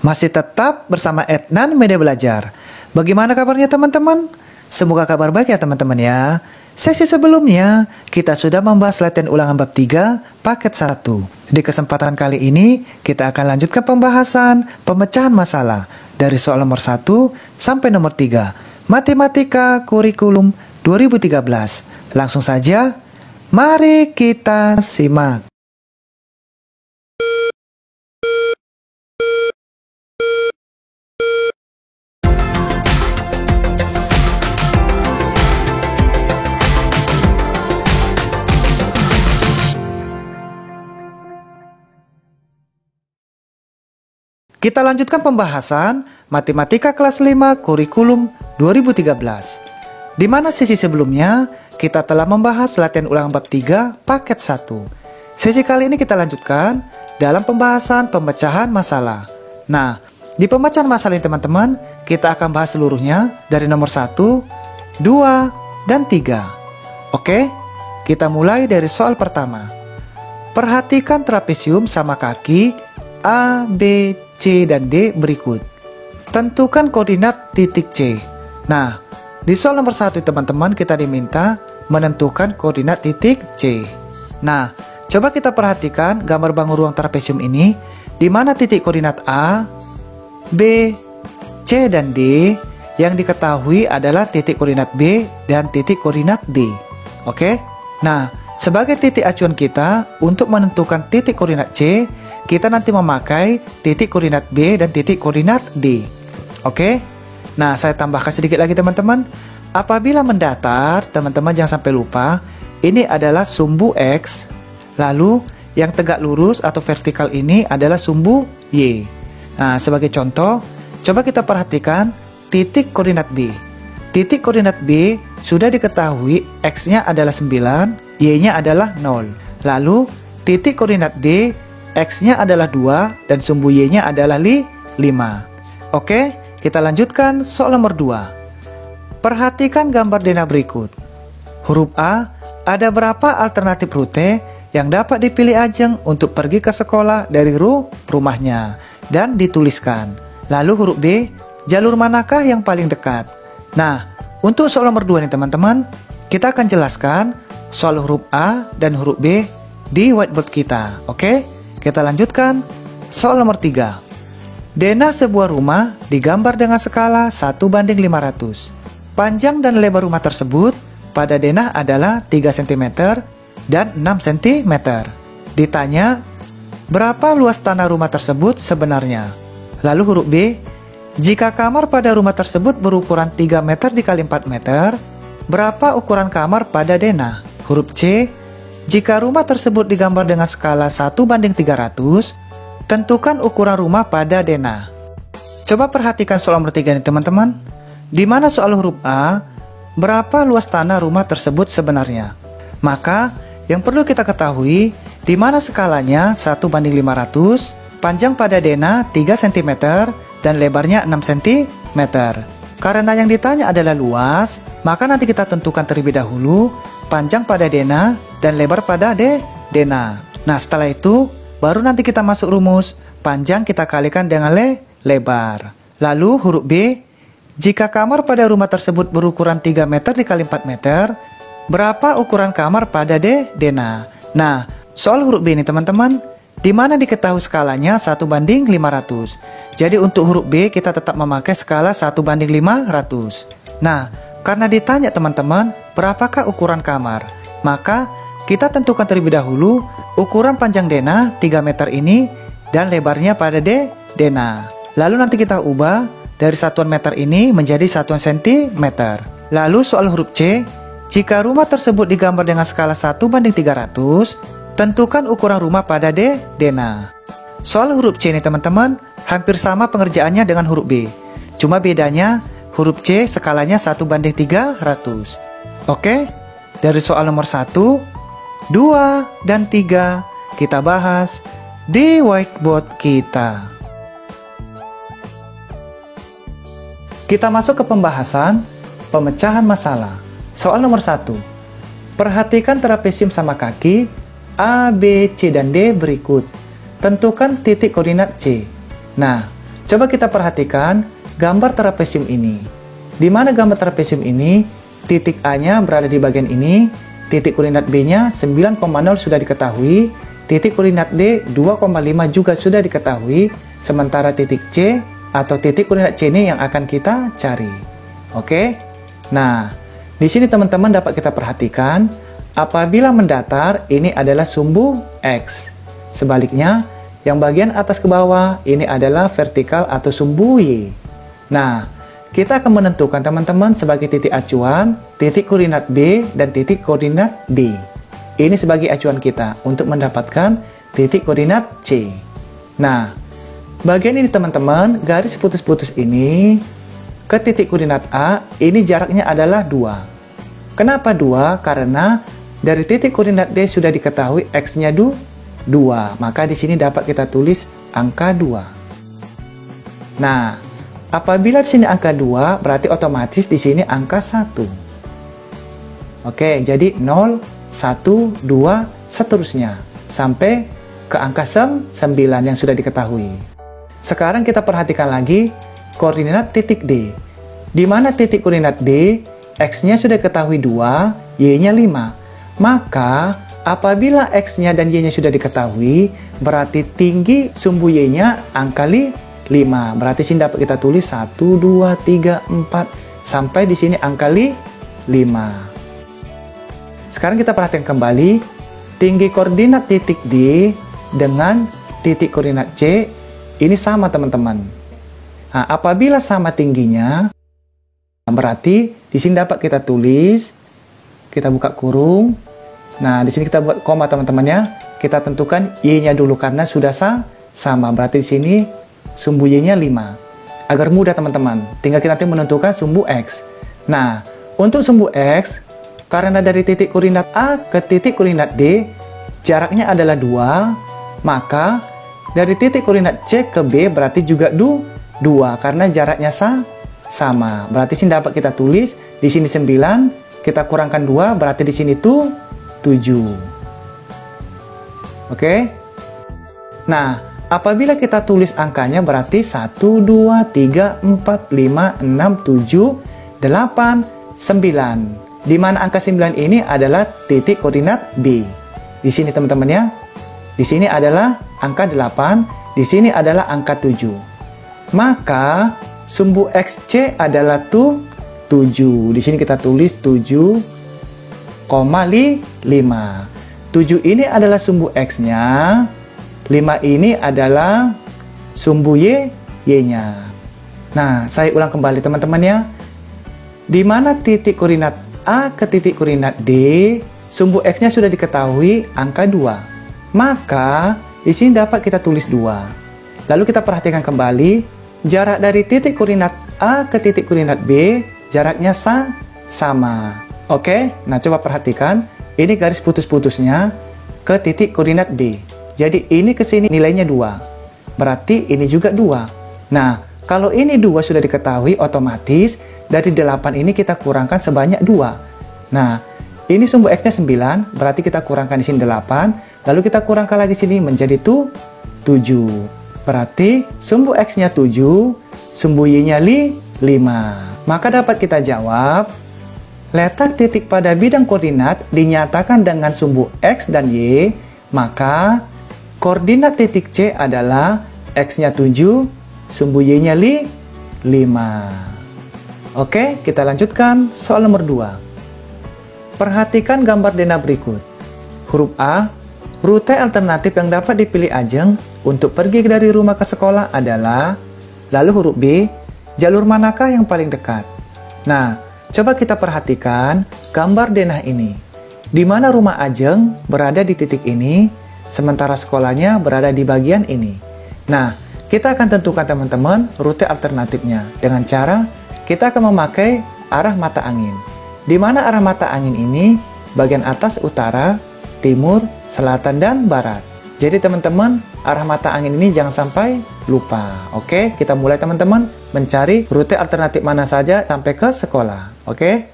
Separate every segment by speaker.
Speaker 1: Masih tetap bersama Ednan Media Belajar. Bagaimana kabarnya teman-teman? Semoga kabar baik ya teman-teman ya. Sesi sebelumnya, kita sudah membahas latihan ulangan bab 3, paket 1. Di kesempatan kali ini, kita akan lanjutkan pembahasan pemecahan masalah dari soal nomor 1 sampai nomor 3. Matematika Kurikulum 2013. Langsung saja, mari kita simak. Kita lanjutkan pembahasan Matematika kelas 5 Kurikulum 2013. Di mana sesi sebelumnya kita telah membahas latihan ulangan bab 3 paket 1. Sesi kali ini kita lanjutkan dalam pembahasan pemecahan masalah. Nah, di pemecahan masalah ini teman-teman, kita akan bahas seluruhnya dari nomor 1, 2, dan 3. Oke, kita mulai dari soal pertama. Perhatikan trapesium sama kaki A, B, C, dan D berikut. Tentukan koordinat titik C. Nah, di soal nomor 1 teman-teman kita diminta menentukan koordinat titik C. Nah, coba kita perhatikan gambar bangun ruang trapesium ini, di mana titik koordinat A, B, C, dan D yang diketahui adalah titik koordinat B dan titik koordinat D. Oke? Nah, sebagai titik acuan kita untuk menentukan titik koordinat C, kita nanti memakai titik koordinat B dan titik koordinat D. Oke? Nah, saya tambahkan sedikit lagi teman-teman. Apabila mendatar, teman-teman jangan sampai lupa, ini adalah sumbu X, lalu yang tegak lurus atau vertikal ini adalah sumbu Y. Nah, sebagai contoh, coba kita perhatikan titik koordinat B. Titik koordinat B sudah diketahui X-nya adalah 9, Y-nya adalah 0. Lalu, titik koordinat D, X-nya adalah 2 dan sumbu Y-nya adalah 5. Oke, kita lanjutkan soal nomor 2. Perhatikan gambar denah berikut. Huruf A, ada berapa alternatif rute yang dapat dipilih Ajeng untuk pergi ke sekolah dari rumahnya? Dan dituliskan. Lalu huruf B, jalur manakah yang paling dekat? Nah, untuk soal nomor 2 nih teman-teman, kita akan jelaskan soal huruf A dan huruf B di whiteboard kita. Oke? Kita lanjutkan soal nomor 3. Denah sebuah rumah digambar dengan skala 1:500. Panjang dan lebar rumah tersebut pada denah adalah 3 cm dan 6 cm. Ditanya, berapa luas tanah rumah tersebut sebenarnya? Lalu huruf B, jika kamar pada rumah tersebut berukuran 3 meter dikali 4 meter, berapa ukuran kamar pada denah? Huruf C, jika rumah tersebut digambar dengan skala 1:300, tentukan ukuran rumah pada denah. Coba perhatikan soal nomor 3 nih teman-teman. Di mana soal huruf A, berapa luas tanah rumah tersebut sebenarnya? Maka, yang perlu kita ketahui, di mana skalanya 1:500, panjang pada denah 3 cm, dan lebarnya 6 cm. Karena yang ditanya adalah luas, maka nanti kita tentukan terlebih dahulu panjang pada denah dan lebar pada denah. Nah, setelah itu baru nanti kita masuk rumus. Panjang kita kalikan dengan lebar. Lalu huruf B, jika kamar pada rumah tersebut berukuran 3 meter dikali 4 meter, berapa ukuran kamar pada denah? Nah, soal huruf B ini teman-teman, di mana diketahui skalanya 1:500. Jadi untuk huruf B kita tetap memakai skala 1:500. Nah, karena ditanya teman-teman, berapakah ukuran kamar? Maka kita tentukan terlebih dahulu ukuran panjang denah 3 meter ini dan lebarnya pada denah. Lalu nanti kita ubah dari satuan meter ini menjadi satuan sentimeter. Lalu soal huruf C, jika rumah tersebut digambar dengan skala 1:300, tentukan ukuran rumah pada denah. Soal huruf C ini teman-teman, hampir sama pengerjaannya dengan huruf B. Cuma bedanya huruf C skalanya 1:300. Oke, dari soal nomor 1, 2, dan 3 kita bahas di whiteboard kita. Kita masuk ke pembahasan pemecahan masalah. Soal nomor 1. Perhatikan trapesium sama kaki A, B, C, dan D berikut. Tentukan titik koordinat C. Nah, coba kita perhatikan gambar trapesium ini. Di mana gambar trapesium ini, titik A-nya berada di bagian ini, titik koordinat B-nya 9,0 sudah diketahui, titik koordinat D 2,5 juga sudah diketahui, sementara titik C atau titik koordinat C ini yang akan kita cari. Oke? Nah, di sini teman-teman dapat kita perhatikan, apabila mendatar, ini adalah sumbu X. Sebaliknya, yang bagian atas ke bawah, ini adalah vertikal atau sumbu Y. Nah, kita akan menentukan teman-teman sebagai titik acuan, titik koordinat B, dan titik koordinat D. Ini sebagai acuan kita untuk mendapatkan titik koordinat C. Nah, bagian ini teman-teman, garis putus-putus ini, ke titik koordinat A, ini jaraknya adalah 2. Kenapa 2? Karena dari titik koordinat D sudah diketahui X-nya 2. Maka di sini dapat kita tulis angka 2. Nah, apabila di sini angka 2, berarti otomatis di sini angka 1. Oke, jadi 0, 1, 2, seterusnya. Sampai ke angka 9 yang sudah diketahui. Sekarang kita perhatikan lagi koordinat titik D. Di mana titik koordinat D, X-nya sudah diketahui 2, Y-nya 5. Maka, apabila X-nya dan Y-nya sudah diketahui, berarti tinggi sumbu Y-nya angka 5. Berarti sini dapat kita tulis 1, 2, 3, 4 sampai di sini angka 5. Sekarang kita perhatikan kembali tinggi koordinat titik D dengan titik koordinat C ini sama teman-teman. Nah, apabila sama tingginya, berarti di sini dapat kita tulis, kita buka kurung. Nah, di sini kita buat koma teman-teman ya. Kita tentukan Y-nya dulu karena sudah sama. Berarti di sini sumbu Y-nya 5. Agar mudah teman-teman, tinggal kita nanti menentukan sumbu X. Nah, untuk sumbu X, karena dari titik koordinat A ke titik koordinat D, jaraknya adalah 2, maka dari titik koordinat C ke B berarti juga 2, karena jaraknya sama. Berarti sini dapat kita tulis, di sini 9, kita kurangkan 2, berarti di sini tuh 7. Oke? Nah, apabila kita tulis angkanya berarti 1, 2, 3, 4, 5, 6, 7, 8, 9. Di mana angka 9 ini adalah titik koordinat B. Di sini teman-teman ya. Di sini adalah angka 8, di sini adalah angka 7. Maka sumbu XC adalah 7. Di sini kita tulis 7,5. 7 ini adalah sumbu X-nya. 5 ini adalah sumbu Y-nya. Nah, saya ulang kembali teman-teman ya. Di mana titik koordinat A ke titik koordinat D, sumbu X-nya sudah diketahui angka 2. Maka, di sini dapat kita tulis 2. Lalu kita perhatikan kembali, jarak dari titik koordinat A ke titik koordinat B, jaraknya sama. Oke, nah coba perhatikan, ini garis putus-putusnya ke titik koordinat B. Jadi ini ke sini nilainya 2. Berarti ini juga 2. Nah, kalau ini 2 sudah diketahui, otomatis dari 8 ini kita kurangkan sebanyak 2. Nah, ini sumbu X-nya 9, berarti kita kurangkan di sini 8. Lalu kita kurangkan lagi sini menjadi 7. Berarti sumbu X-nya 7, sumbu Y-nya 5. Maka dapat kita jawab, letak titik pada bidang koordinat dinyatakan dengan sumbu X dan Y, maka koordinat titik C adalah X-nya 7, sumbu Y-nya 5. Oke, kita lanjutkan soal nomor 2. Perhatikan gambar denah berikut. Huruf A, rute alternatif yang dapat dipilih Ajeng untuk pergi dari rumah ke sekolah adalah, lalu huruf B, jalur manakah yang paling dekat? Nah, coba kita perhatikan gambar denah ini. Di mana rumah Ajeng berada di titik ini, sementara sekolahnya berada di bagian ini. Nah, kita akan tentukan teman-teman rute alternatifnya dengan cara kita akan memakai arah mata angin. Di mana arah mata angin ini bagian atas utara, timur, selatan, dan barat. Jadi teman-teman, arah mata angin ini jangan sampai lupa. Oke, kita mulai teman-teman mencari rute alternatif mana saja sampai ke sekolah. Oke,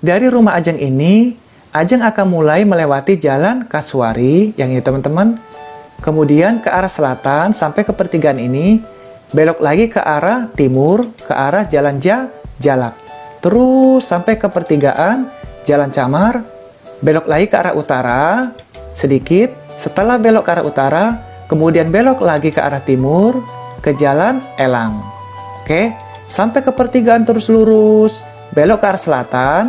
Speaker 1: dari rumah Ajeng ini, Ajeng akan mulai melewati jalan Kasuari, yang ini teman-teman. Kemudian ke arah selatan sampai ke pertigaan ini, belok lagi ke arah timur, ke arah Jalan Jalak. Terus sampai ke pertigaan Jalan Camar, belok lagi ke arah utara sedikit. Setelah belok ke arah utara, kemudian belok lagi ke arah timur, ke Jalan Elang. Oke, sampai ke pertigaan terus lurus, belok ke arah selatan,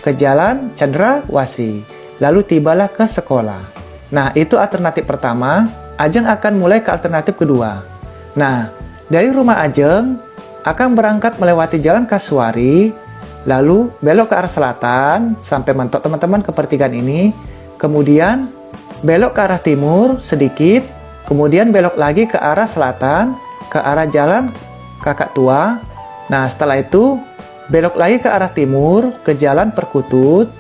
Speaker 1: ke Jalan Cendrawasih. Lalu tibalah ke sekolah. Nah, itu alternatif pertama. Ajeng akan mulai ke alternatif kedua. Nah, dari rumah Ajeng akan berangkat melewati Jalan Kasuari, lalu belok ke arah selatan sampai mentok teman-teman ke pertigaan ini, kemudian belok ke arah timur sedikit, kemudian belok lagi ke arah selatan, ke arah Jalan Kakak Tua. Nah, setelah itu belok lagi ke arah timur, ke Jalan Perkutut.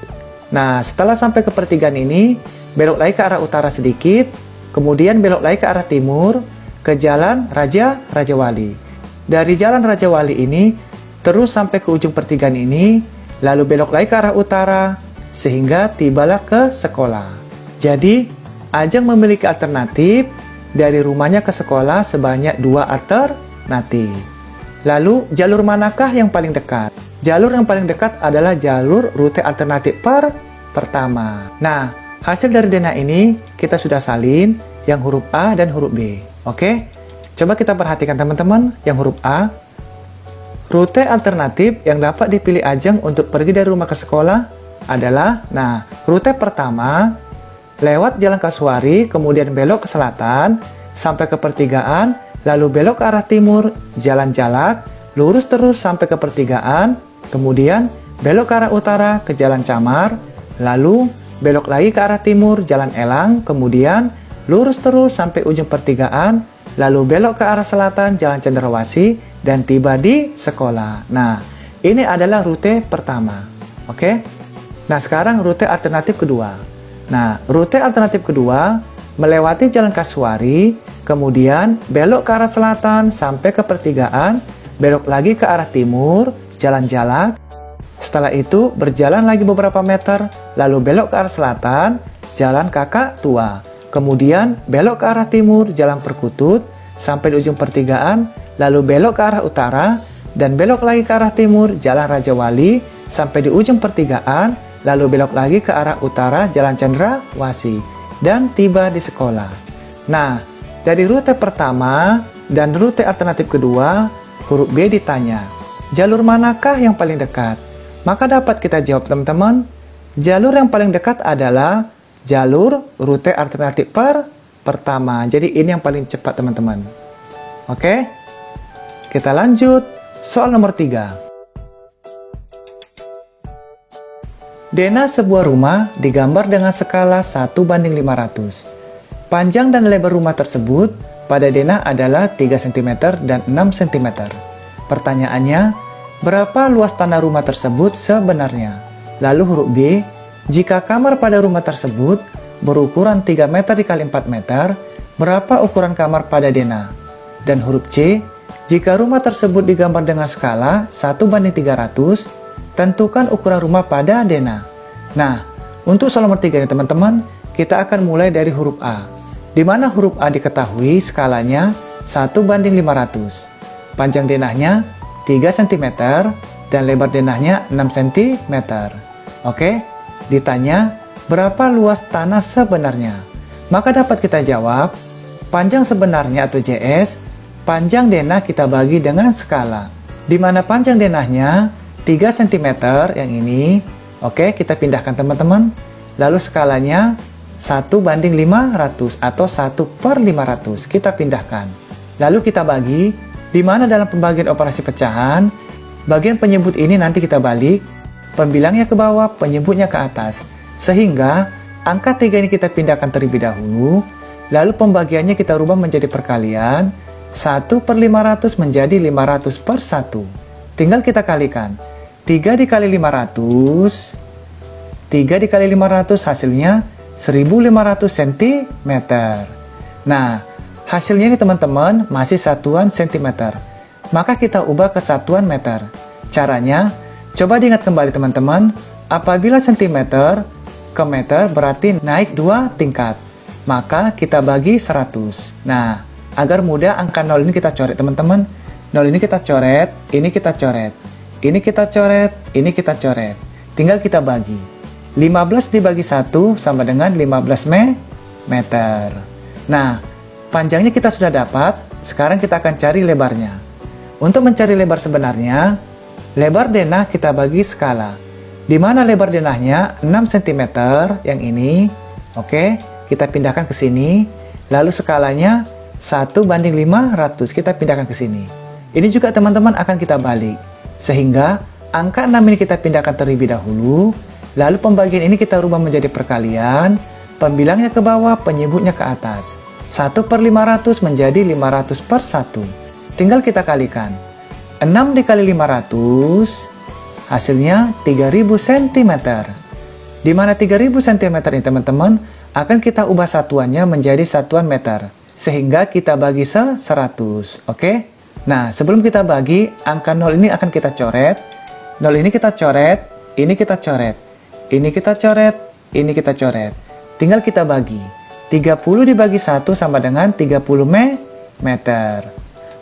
Speaker 1: Nah, setelah sampai ke pertigaan ini, belok lagi ke arah utara sedikit, kemudian belok lagi ke arah timur, ke Jalan Rajawali. Dari Jalan Rajawali ini, terus sampai ke ujung pertigaan ini, lalu belok lagi ke arah utara, sehingga tibalah ke sekolah. Jadi, Ajeng memiliki alternatif dari rumahnya ke sekolah sebanyak 2 alternatif. Lalu, jalur manakah yang paling dekat? Jalur yang paling dekat adalah jalur rute alternatif pertama. Nah, hasil dari denah ini kita sudah salin yang huruf A dan huruf B. Oke? Coba kita perhatikan teman-teman yang huruf A. Rute alternatif yang dapat dipilih Ajeng untuk pergi dari rumah ke sekolah adalah, nah, rute pertama lewat Jalan Kasuari, kemudian belok ke selatan sampai ke pertigaan, lalu belok ke arah timur Jalan Jalak, lurus terus sampai ke pertigaan, kemudian belok ke arah utara ke Jalan Camar, lalu belok lagi ke arah timur Jalan Elang, kemudian lurus terus sampai ujung pertigaan, lalu belok ke arah selatan Jalan Cendrawasih, dan tiba di sekolah. Nah, ini adalah rute pertama. Oke? Nah, sekarang rute alternatif kedua. Nah, rute alternatif kedua melewati Jalan Kasuari, kemudian belok ke arah selatan sampai ke pertigaan, belok lagi ke arah timur, Jalan Jalak. Setelah itu, berjalan lagi beberapa meter, lalu belok ke arah selatan, Jalan Kakak Tua. Kemudian belok ke arah timur, Jalan Perkutut, sampai di ujung pertigaan, lalu belok ke arah utara, dan belok lagi ke arah timur, Jalan Rajawali, sampai di ujung pertigaan, lalu belok lagi ke arah utara, Jalan Cendrawasih, dan tiba di sekolah. Nah, dari rute pertama dan rute alternatif kedua, huruf B ditanya, jalur manakah yang paling dekat? Maka dapat kita jawab teman-teman, jalur yang paling dekat adalah jalur rute alternatif pertama. Jadi ini yang paling cepat teman-teman. Oke? Kita lanjut, soal nomor 3. Denah sebuah rumah digambar dengan skala 1:500. Panjang dan lebar rumah tersebut pada denah adalah 3 cm dan 6 cm. Pertanyaannya, berapa luas tanah rumah tersebut sebenarnya? Lalu huruf B, jika kamar pada rumah tersebut berukuran 3 meter dikali 4 meter, berapa ukuran kamar pada denah? Dan huruf C, jika rumah tersebut digambar dengan skala 1:300, tentukan ukuran rumah pada denah. Nah, untuk soal nomor 3 ini teman-teman, kita akan mulai dari huruf A, di mana huruf A diketahui skalanya 1:500. Panjang denahnya 3 cm dan lebar denahnya 6 cm. Oke, ditanya berapa luas tanah sebenarnya? Maka dapat kita jawab, panjang sebenarnya atau JS, panjang denah kita bagi dengan skala, di mana panjang denahnya 3 cm yang ini. Oke, kita pindahkan teman-teman. Lalu skalanya 1:500 atau 1/500. Kita pindahkan. Lalu kita bagi, di mana dalam pembagian operasi pecahan, bagian penyebut ini nanti kita balik, pembilangnya ke bawah, penyebutnya ke atas. Sehingga angka 3 ini kita pindahkan terlebih dahulu, lalu pembagiannya kita rubah menjadi perkalian, 1/500 menjadi 500/1. Tinggal kita kalikan. 3 dikali 500, 3 dikali 500 hasilnya 1500 cm. Nah, hasilnya ini teman-teman masih satuan cm. Maka kita ubah ke satuan meter. Caranya, coba diingat kembali teman-teman, apabila cm ke meter berarti naik 2 tingkat. Maka kita bagi 100. Nah, agar mudah angka 0 ini kita coret teman-teman. 0 ini kita coret, ini kita coret, ini kita coret, ini kita coret. Tinggal kita bagi. 15 dibagi 1 sama dengan 15 meter. Nah, panjangnya kita sudah dapat, sekarang kita akan cari lebarnya. Untuk mencari lebar sebenarnya, lebar denah kita bagi skala. Di mana lebar denahnya 6 cm yang ini. Oke, kita pindahkan ke sini. Lalu skalanya 1:500, kita pindahkan ke sini. Ini juga teman-teman akan kita balik. Sehingga angka 6 ini kita pindahkan terlebih dahulu. Lalu pembagian ini kita rubah menjadi perkalian. Pembilangnya ke bawah, penyebutnya ke atas. 1/500 menjadi 500/1. Tinggal kita kalikan. 6 dikali 500, hasilnya 3000 cm. Di mana 3000 cm ini teman-teman, akan kita ubah satuannya menjadi satuan meter. Sehingga kita bagi 100, oke? Nah, sebelum kita bagi, angka 0 ini akan kita coret. 0 ini kita coret, ini kita coret, ini kita coret, ini kita coret. Tinggal kita bagi. 30 dibagi 1 sama dengan 30 meter.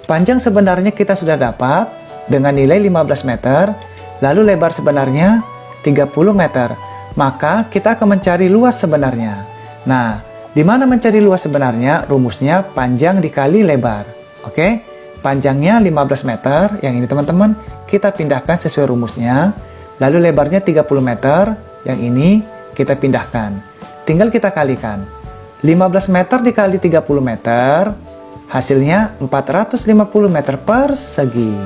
Speaker 1: Panjang sebenarnya kita sudah dapat dengan nilai 15 meter. Lalu lebar sebenarnya 30 meter. Maka kita akan mencari luas sebenarnya. Nah, di mana mencari luas sebenarnya? Rumusnya panjang dikali lebar. Oke? Panjangnya 15 meter, yang ini teman-teman, kita pindahkan sesuai rumusnya. Lalu lebarnya 30 meter, yang ini kita pindahkan. Tinggal kita kalikan. 15 meter dikali 30 meter, hasilnya 450 meter persegi.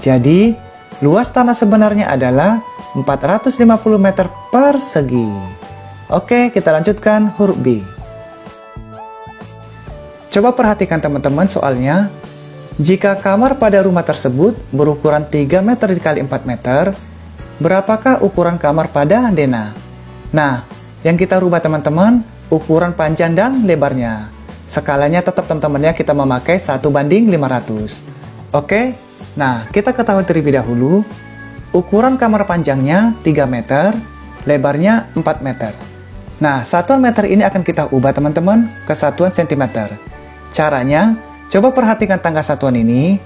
Speaker 1: Jadi, luas tanah sebenarnya adalah 450 meter persegi. Oke, kita lanjutkan huruf B. Coba perhatikan teman-teman soalnya. Jika kamar pada rumah tersebut berukuran 3 meter dikali 4 meter, berapakah ukuran kamar pada denah? Nah, yang kita rubah teman-teman, ukuran panjang dan lebarnya. Skalanya tetap teman-teman ya, kita memakai 1:500. Oke, nah kita ketahui terlebih dahulu, ukuran kamar panjangnya 3 meter, lebarnya 4 meter. Nah, satuan meter ini akan kita ubah teman-teman ke satuan sentimeter. Caranya, coba perhatikan tangga satuan ini.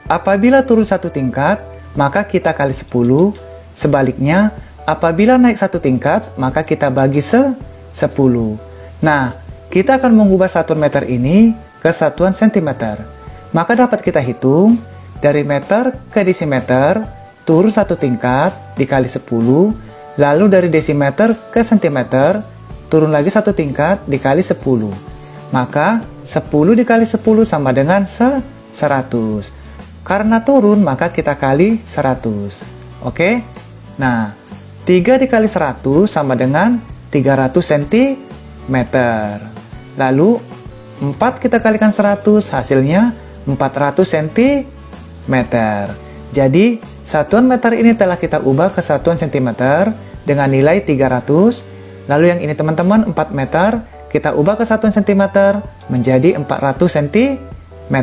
Speaker 1: Apabila turun satu tingkat, maka kita kali 10. Sebaliknya, apabila naik satu tingkat, maka kita bagi 10. Nah, kita akan mengubah satuan meter ini ke satuan sentimeter. Maka dapat kita hitung, dari meter ke desimeter, turun satu tingkat, dikali 10. Lalu dari desimeter ke sentimeter, turun lagi satu tingkat, dikali 10. Maka 10 dikali 10 sama dengan 100. Karena turun maka kita kali 100. Oke? Nah, 3 dikali 100 sama dengan 300 cm. Lalu 4 kita kalikan 100, hasilnya 400 cm. Jadi, satuan meter ini telah kita ubah ke satuan centimeter dengan nilai 300. Lalu yang ini teman-teman 4 meter, kita ubah ke satuan sentimeter menjadi 400 cm.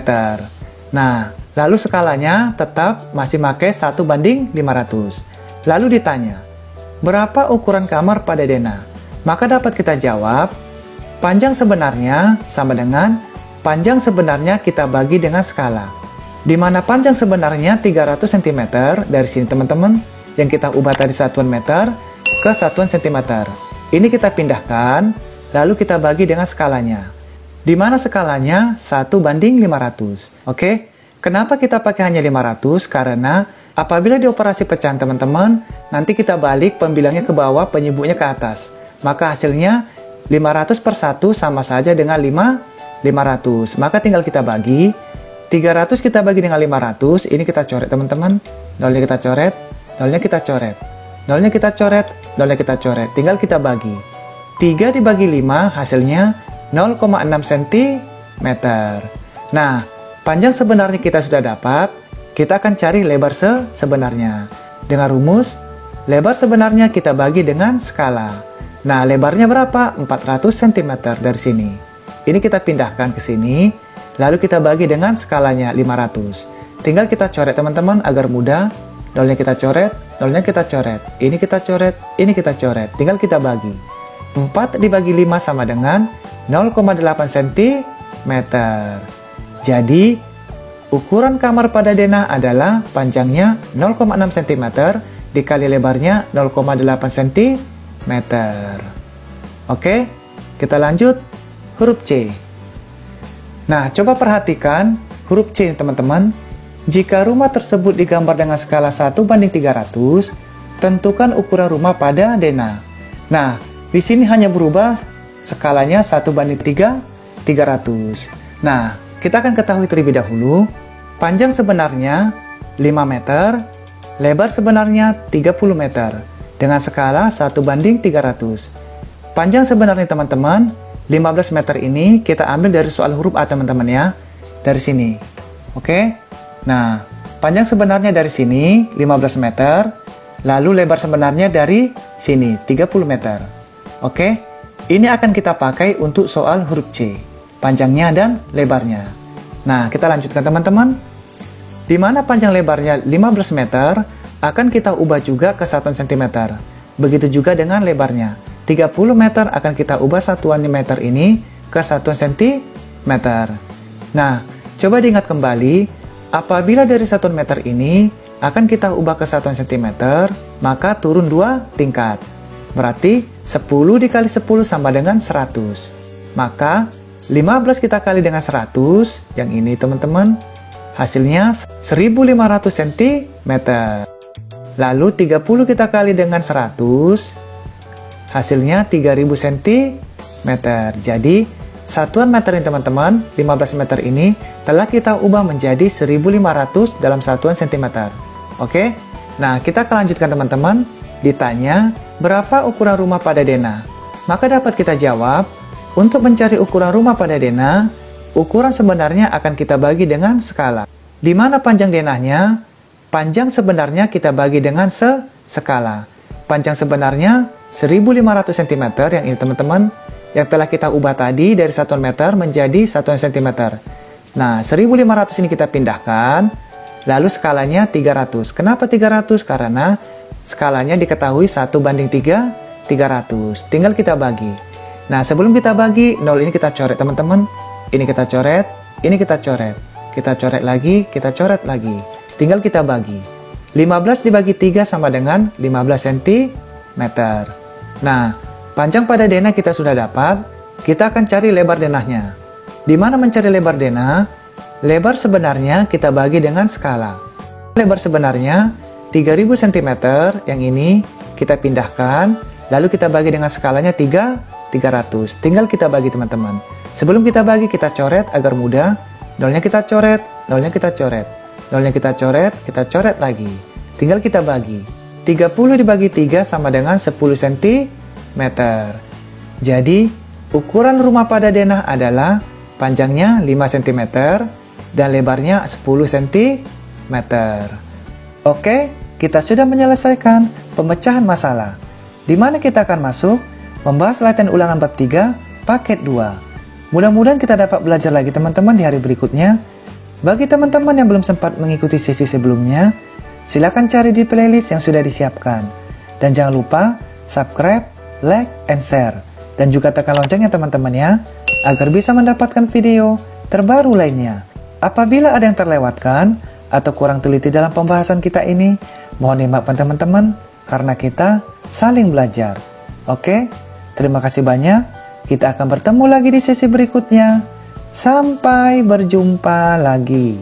Speaker 1: Nah, lalu skalanya tetap masih pakai 1:500. Lalu ditanya, berapa ukuran kamar pada denah? Maka dapat kita jawab, panjang sebenarnya sama dengan panjang sebenarnya kita bagi dengan skala. Di mana panjang sebenarnya 300 cm dari sini teman-teman, yang kita ubah tadi satuan meter ke satuan sentimeter. Ini kita pindahkan. Lalu kita bagi dengan skalanya. Di mana skalanya 1:500. Oke? Kenapa kita pakai hanya 500? Karena apabila dioperasi pecahan teman-teman, nanti kita balik pembilangnya ke bawah, penyebutnya ke atas. Maka hasilnya 500/1 sama saja dengan 500. Maka tinggal kita bagi. 300 kita bagi dengan 500. Ini kita coret teman-teman. Nolnya kita coret. Nolnya kita coret. Nolnya kita coret. Nolnya kita coret. Tinggal kita bagi. 3 dibagi 5 hasilnya 0,6 cm. Nah, panjang sebenarnya kita sudah dapat. Kita akan cari lebar sebenarnya. Dengan rumus, lebar sebenarnya kita bagi dengan skala. Nah, lebarnya berapa? 400 cm dari sini. Ini kita pindahkan ke sini. Lalu kita bagi dengan skalanya 500. Tinggal kita coret teman-teman agar mudah. Nolnya kita coret, nolnya kita coret. Ini kita coret, ini kita coret. Tinggal kita bagi. 4 dibagi 5 sama dengan 0,8 cm. Jadi, ukuran kamar pada denah adalah panjangnya 0,6 cm dikali lebarnya 0,8 cm. Oke, kita lanjut huruf C. Nah, coba perhatikan huruf C teman-teman. Jika rumah tersebut digambar dengan skala 1:300, tentukan ukuran rumah pada denah. Nah, di sini hanya berubah skalanya 1:300. Nah, kita akan ketahui terlebih dahulu, panjang sebenarnya 5 meter, lebar sebenarnya 30 meter, dengan skala 1:300. Panjang sebenarnya teman-teman, 15 meter ini kita ambil dari soal huruf A teman-teman ya, dari sini. Oke? Nah, panjang sebenarnya dari sini 15 meter, lalu lebar sebenarnya dari sini 30 meter. Oke? Ini akan kita pakai untuk soal huruf C, panjangnya dan lebarnya. Nah, kita lanjutkan teman-teman. Di mana panjang lebarnya 15 meter, akan kita ubah juga ke satuan cm. Begitu juga dengan lebarnya. 30 meter akan kita ubah satuan meter ini ke satuan cm. Nah, coba diingat kembali, apabila dari satuan meter ini akan kita ubah ke satuan cm, maka turun 2 tingkat. Berarti 10 dikali 10 sama dengan 100. Maka 15 kita kali dengan 100, yang ini teman-teman, hasilnya 1500 cm. Lalu 30 kita kali dengan 100, hasilnya 3000 cm. Jadi, satuan meter ini teman-teman, 15 meter ini telah kita ubah menjadi 1500 dalam satuan cm. Oke? Nah, kita akan lanjutkan teman-teman. Ditanya, berapa ukuran rumah pada denah? Maka dapat kita jawab, untuk mencari ukuran rumah pada denah, ukuran sebenarnya akan kita bagi dengan skala. Di mana panjang denahnya? Panjang sebenarnya kita bagi dengan skala. Panjang sebenarnya 1500 cm, yang ini teman-teman, yang telah kita ubah tadi dari satuan meter menjadi satuan cm. Nah, 1500 ini kita pindahkan, lalu skalanya 300. Kenapa 300? Karena skalanya diketahui 1:300. Tinggal kita bagi. Nah, sebelum kita bagi, 0 ini kita coret teman-teman. Ini kita coret, ini kita coret. Kita coret lagi, kita coret lagi. Tinggal kita bagi. 15 dibagi 3 sama dengan 15 cm. Nah, panjang pada denah kita sudah dapat. Kita akan cari lebar denahnya. Di mana mencari lebar denah? Lebar sebenarnya kita bagi dengan skala. Lebar sebenarnya 3000 cm, yang ini kita pindahkan, lalu kita bagi dengan skalanya 300. Tinggal kita bagi teman-teman. Sebelum kita bagi, kita coret agar mudah. Nolnya kita coret, nolnya kita coret. Nolnya kita coret, kita coret lagi. Tinggal kita bagi. 30 dibagi 3 sama dengan 10 cm. Jadi, ukuran rumah pada denah adalah panjangnya 5 cm dan lebarnya 10 cm. Oke, kita sudah menyelesaikan pemecahan masalah. Di mana kita akan masuk membahas latihan ulangan bab 3, paket 2. Mudah-mudahan kita dapat belajar lagi teman-teman di hari berikutnya. Bagi teman-teman yang belum sempat mengikuti sesi sebelumnya, silakan cari di playlist yang sudah disiapkan. Dan jangan lupa subscribe, like, and share. Dan juga tekan loncengnya teman-teman ya, agar bisa mendapatkan video terbaru lainnya. Apabila ada yang terlewatkan atau kurang teliti dalam pembahasan kita ini, mohon dimaafkan teman-teman, karena kita saling belajar. Oke? Terima kasih banyak. Kita akan bertemu lagi di sesi berikutnya. Sampai berjumpa lagi.